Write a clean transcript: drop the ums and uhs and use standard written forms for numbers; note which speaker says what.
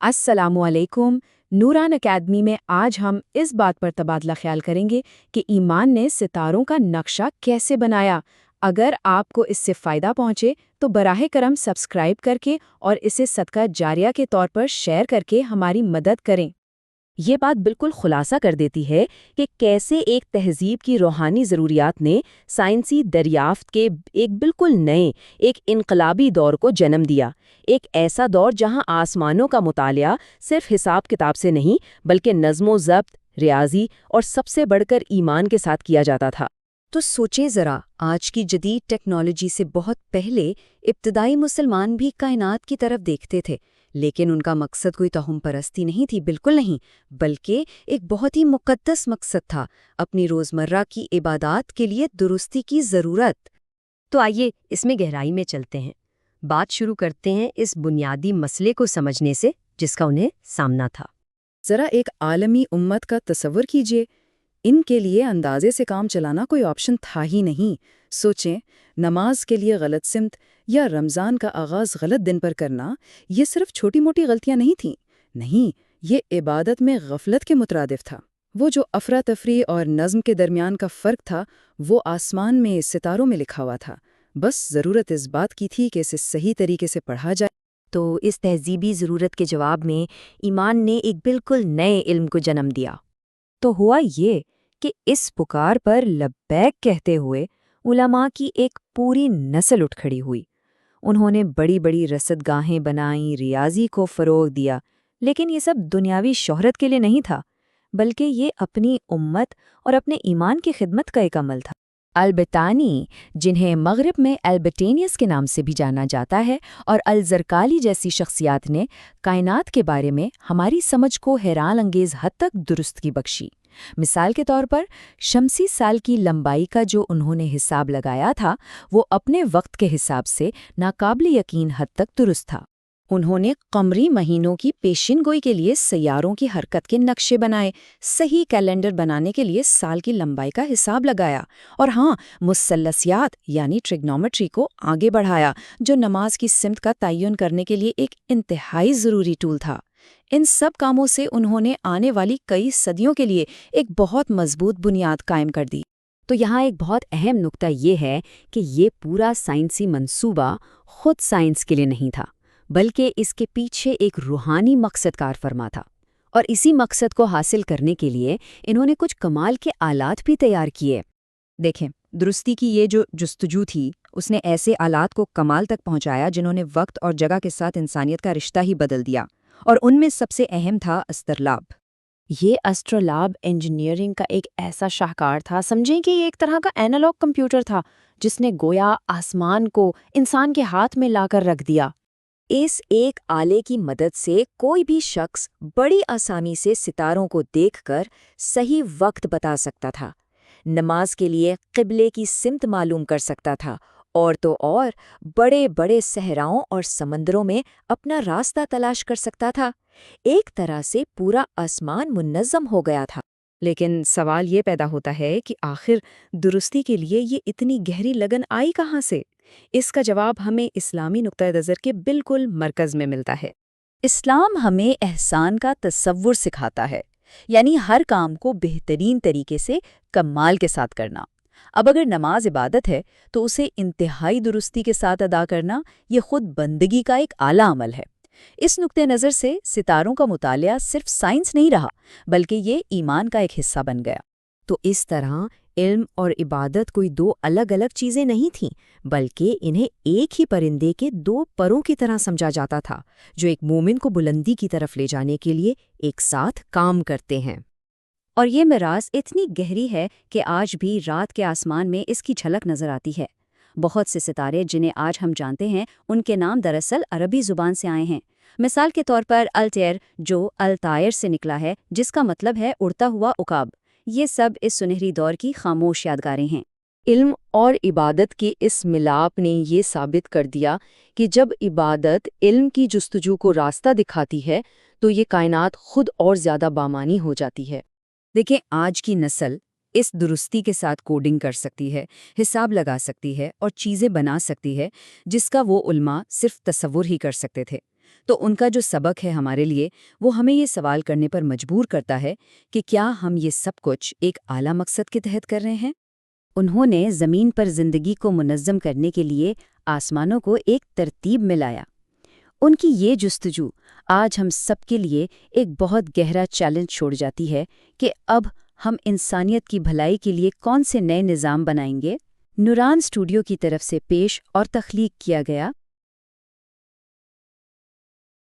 Speaker 1: अस्सलामुअलैकुम। नूरान अकेडमी में आज हम इस बात पर तबादला ख्याल करेंगे कि ईमान ने सितारों का नक्शा कैसे बनाया। अगर आपको इससे फ़ायदा पहुंचे तो बराह करम सब्सक्राइब करके और इसे सदका जारिया के तौर पर शेयर करके हमारी मदद करें।
Speaker 2: ये बात बिल्कुल खुलासा कर देती है कि कैसे एक तहजीब की रूहानी ज़रूरियात ने साइंसी दरियाफ्त के एक बिल्कुल नए, एक इनकलाबी दौर को जन्म दिया। एक ऐसा दौर जहां आसमानों का मुतालिया सिर्फ हिसाब किताब से नहीं बल्कि नज़्म-ओ-ज़ब्त, रियाजी और सबसे बढ़कर ईमान के साथ किया जाता था।
Speaker 3: तो सोचें ज़रा, आज की जदीद टेक्नोलॉजी से बहुत पहले इब्तदाई मुसलमान भी कायनात की तरफ देखते थे, लेकिन उनका मकसद कोई तोहम परस्ती नहीं थी, बिल्कुल नहीं, बल्कि एक बहुत ही मुक़द्दस मकसद था, अपनी रोज़मर्रा की इबादात के लिए दुरुस्ती की ज़रूरत।
Speaker 4: तो आइए इसमें गहराई में चलते हैं। बात शुरू करते हैं इस बुनियादी मसले को समझने से जिसका उन्हें सामना था।
Speaker 1: ज़रा एक आलमी उम्मत का तसव्वुर कीजिए। इनके लिए अंदाजे से काम चलाना कोई ऑप्शन था ही नहीं। सोचें, नमाज के लिए गलत सिमत या रमज़ान का आगाज़ गलत दिन पर करना, ये सिर्फ छोटी मोटी गलतियां नहीं थीं। नहीं, ये इबादत में गफलत के मुतरादिफ था। वो जो अफरा तफरी और नज़्म के दरमियान का फ़र्क था, वो आसमान में सितारों में लिखा हुआ था। बस ज़रूरत इस बात की थी कि इसे सही तरीके से पढ़ा जाए।
Speaker 4: तो इस तहजीबी ज़रूरत के जवाब में ईमान ने एक बिल्कुल नए इल्म को जन्म दिया। तो हुआ ये कि इस पुकार पर लब्बैक कहते हुए उलमा की एक पूरी नस्ल उठ खड़ी हुई। उन्होंने बड़ी बड़ी रसदगाहें बनाईं, रियाजी को फ़रोग़ दिया, लेकिन ये सब दुनियावी शोहरत के लिए नहीं था, बल्कि ये अपनी उम्मत और अपने ईमान की खिदमत का एक अमल था। अल-बितानी, जिन्हें मगरिब में अल्बेटेनियस के नाम से भी जाना जाता है, और अल-ज़रकाली जैसी शख्सियात ने कायनात के बारे में हमारी समझ को हैरान अंगेज़ हद तक दुरुस्तगी बख्शी। मिसाल के तौर पर शमसी साल की लंबाई का जो उन्होंने हिसाब लगाया था, वो अपने वक्त के हिसाब से नाकाबिल यकीन हद तक दुरुस्त था।
Speaker 3: उन्होंने कमरी महीनों की पेशिनगोई के लिए सैयारों की हरकत के नक्शे बनाए, सही कैलेंडर बनाने के लिए साल की लंबाई का हिसाब लगाया, और हाँ, मुसल्लसियात यानी ट्रिग्नोमेट्री को आगे बढ़ाया, जो नमाज की सिमत का तयन करने के लिए एक इंतहाई ज़रूरी टूल था। इन सब कामों से उन्होंने आने वाली कई सदियों के लिए एक बहुत मजबूत बुनियाद कायम कर दी।
Speaker 2: तो यहाँ एक बहुत अहम नुक्ता ये है कि ये पूरा साइंसी मंसूबा खुद साइंस के लिए नहीं था, बल्कि इसके पीछे एक रूहानी मकसद कार फरमा था। और इसी मकसद को हासिल करने के लिए इन्होंने कुछ कमाल के आलात भी तैयार किए।
Speaker 3: देखें, दुरुस्ती की ये जो जुस्तजू थी, उसने ऐसे आलात को कमाल तक पहुंचाया जिन्होंने वक्त और जगह के साथ इंसानियत का रिश्ता ही बदल दिया, और उनमें सबसे अहम था अस्त्रलाब।
Speaker 4: ये एस्ट्रोलैब इंजीनियरिंग का एक ऐसा शाहकार था, समझें कि ये एक तरह का एनालॉग कंप्यूटर था जिसने गोया आसमान को इंसान के हाथ में लाकर रख दिया।
Speaker 2: इस एक आले की मदद से कोई भी शख्स बड़ी आसानी से सितारों को देखकर सही वक्त बता सकता था, नमाज के लिए क़िबले की सिमत मालूम कर सकता था, और तो और बड़े बड़े सहराओं और समंदरों में अपना रास्ता तलाश कर सकता था। एक तरह से पूरा आसमान मुन्नज़म हो गया था।
Speaker 3: लेकिन सवाल ये पैदा होता है कि आखिर दुरुस्ती के लिए ये इतनी गहरी लगन आई कहाँ से? इसका जवाब हमें इस्लामी नुक्ता-ए-नज़र के बिल्कुल मरकज़ में मिलता है।
Speaker 2: इस्लाम हमें एहसान का तसव्वुर सिखाता है, यानी हर काम को बेहतरीन तरीके से कमाल के साथ करना। अब अगर नमाज इबादत है तो उसे इंतहाई दुरुस्ती के साथ अदा करना ये खुद बंदगी का एक आला अमल है। इस नुक्ते नज़र से सितारों का मुतालिया सिर्फ साइंस नहीं रहा, बल्कि ये ईमान का एक हिस्सा बन गया।
Speaker 4: तो इस तरह इल्म और इबादत कोई दो अलग अलग चीज़ें नहीं थीं, बल्कि इन्हें एक ही परिंदे के दो परों की तरह समझा जाता था, जो एक मोमिन को बुलंदी की तरफ ले जाने के लिए एक साथ काम करते हैं।
Speaker 3: और ये मिरास इतनी गहरी है कि आज भी रात के आसमान में इसकी झलक नज़र आती है। बहुत से सितारे जिन्हें आज हम जानते हैं, उनके नाम दरअसल अरबी ज़ुबान से आए हैं। मिसाल के तौर पर अल-तैर, जो अल-तायर से निकला है, जिसका मतलब है उड़ता हुआ उकाब। ये सब इस सुनहरी दौर की खामोश यादगारें हैं।
Speaker 2: इल्म और इबादत के इस मिलाप ने ये साबित कर दिया कि जब इबादत इल्म की जुस्तजू को रास्ता दिखाती है तो ये कायनात खुद और ज़्यादा बामानी हो जाती है।
Speaker 3: देखें, आज की नस्ल इस दुरुस्ती के साथ कोडिंग कर सकती है, हिसाब लगा सकती है और चीज़ें बना सकती है, जिसका वो उल्मा सिर्फ तसव्वुर ही कर सकते थे। تو ان کا جو سبق ہے ہمارے لیے وہ ہمیں یہ سوال کرنے پر مجبور کرتا ہے کہ کیا ہم یہ سب کچھ ایک اعلیٰ مقصد کے تحت کر رہے ہیں؟ انہوں نے زمین پر زندگی کو منظم کرنے کے لیے آسمانوں کو ایک ترتیب میں لایا۔ ان کی یہ جستجو آج ہم سب کے لیے ایک بہت گہرا چیلنج چھوڑ جاتی ہے کہ اب ہم انسانیت کی بھلائی کے لیے کون سے نئے نظام بنائیں گے؟ نوران اسٹوڈیو کی طرف سے پیش اور تخلیق کیا گیا